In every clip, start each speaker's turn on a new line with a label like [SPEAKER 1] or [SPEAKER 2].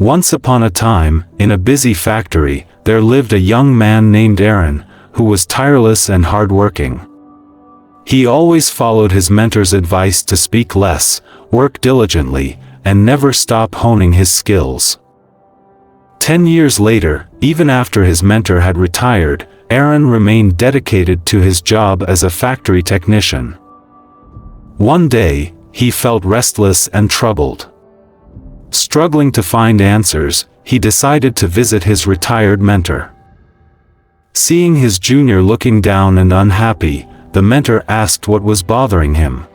[SPEAKER 1] Once upon a time, in a busy factory, there lived a young man named Aaron, who was tireless and hardworking. He always followed his mentor's advice to speak less, work diligently, and never stop honing his skills. 10 years later, even after his mentor had retired, Aaron remained dedicated to his job as a factory technician. One day, he felt restless and troubled. Struggling to find answers, he decided to visit his retired mentor. Seeing his junior looking down and unhappy, the mentor asked what was bothering him.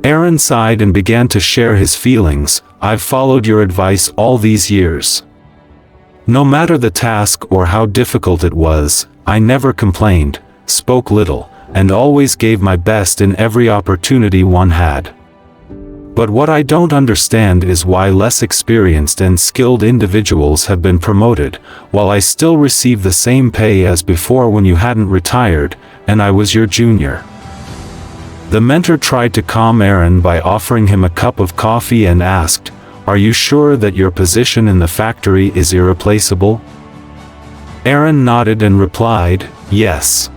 [SPEAKER 1] Aaron sighed and began to share his feelings. "I've followed your advice all these years. No matter the task or how difficult it was, I never complained, spoke little, and always gave my best in every opportunity one had. But what I don't understand is why less experienced and skilled individuals have been promoted, while I still receive the same pay as before when you hadn't retired, and I was your junior." The mentor tried to calm Aaron by offering him a cup of coffee and asked, "Are you sure that your position in the factory is irreplaceable?" Aaron nodded and replied, "Yes."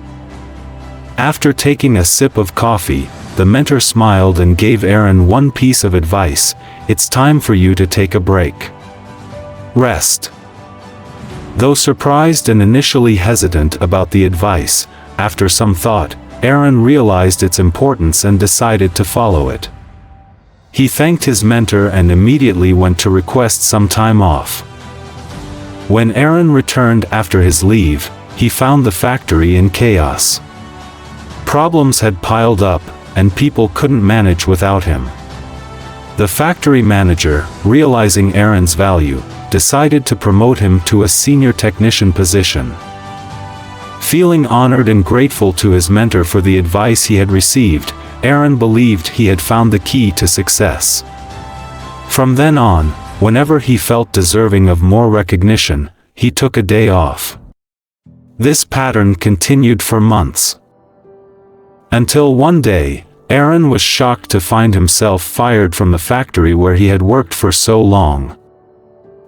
[SPEAKER 1] After taking a sip of coffee, the mentor smiled and gave Aaron one piece of advice: "It's time for you to take a break. Rest." Though surprised and initially hesitant about the advice, after some thought, Aaron realized its importance and decided to follow it. He thanked his mentor and immediately went to request some time off. When Aaron returned after his leave, he found the factory in chaos. Problems had piled up, and people couldn't manage without him. The factory manager, realizing Aaron's value, decided to promote him to a senior technician position. Feeling honored and grateful to his mentor for the advice he had received, Aaron believed he had found the key to success. From then on, whenever he felt deserving of more recognition, he took a day off. This pattern continued for months. Until one day, Aaron was shocked to find himself fired from the factory where he had worked for so long.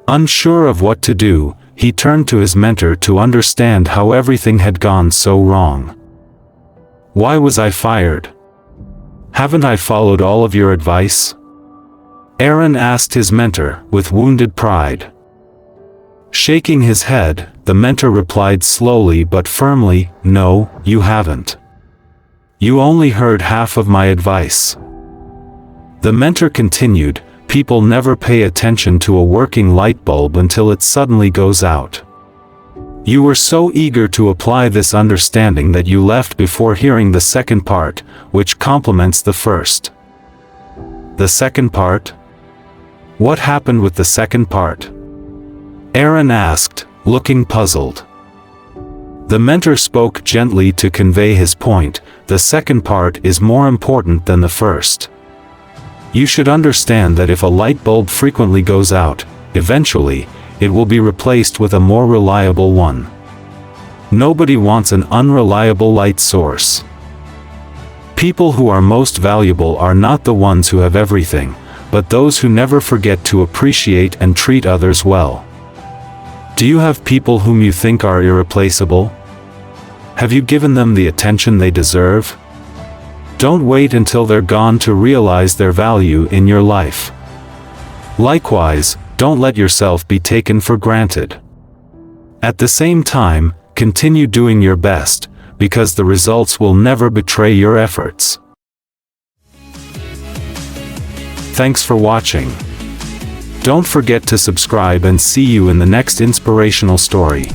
[SPEAKER 1] Unsure of what to do, he turned to his mentor to understand how everything had gone so wrong. "Why was I fired? Haven't I followed all of your advice?" Aaron asked his mentor, with wounded pride. Shaking his head, the mentor replied slowly but firmly, "No, you haven't. You only heard half of my advice." The mentor continued, "People never pay attention to a working light bulb until it suddenly goes out. You were so eager to apply this understanding that you left before hearing the second part, which complements the first." "The second part? What happened with the second part?" Aaron asked, looking puzzled. The mentor spoke gently to convey his point: "The second part is more important than the first. You should understand that if a light bulb frequently goes out, eventually, it will be replaced with a more reliable one. Nobody wants an unreliable light source. People who are most valuable are not the ones who have everything, but those who never forget to appreciate and treat others well. Do you have people whom you think are irreplaceable? Have you given them the attention they deserve? Don't wait until they're gone to realize their value in your life. Likewise, don't let yourself be taken for granted. At the same time, continue doing your best, because the results will never betray your efforts." Thanks for watching. Don't forget to subscribe and see you in the next inspirational story.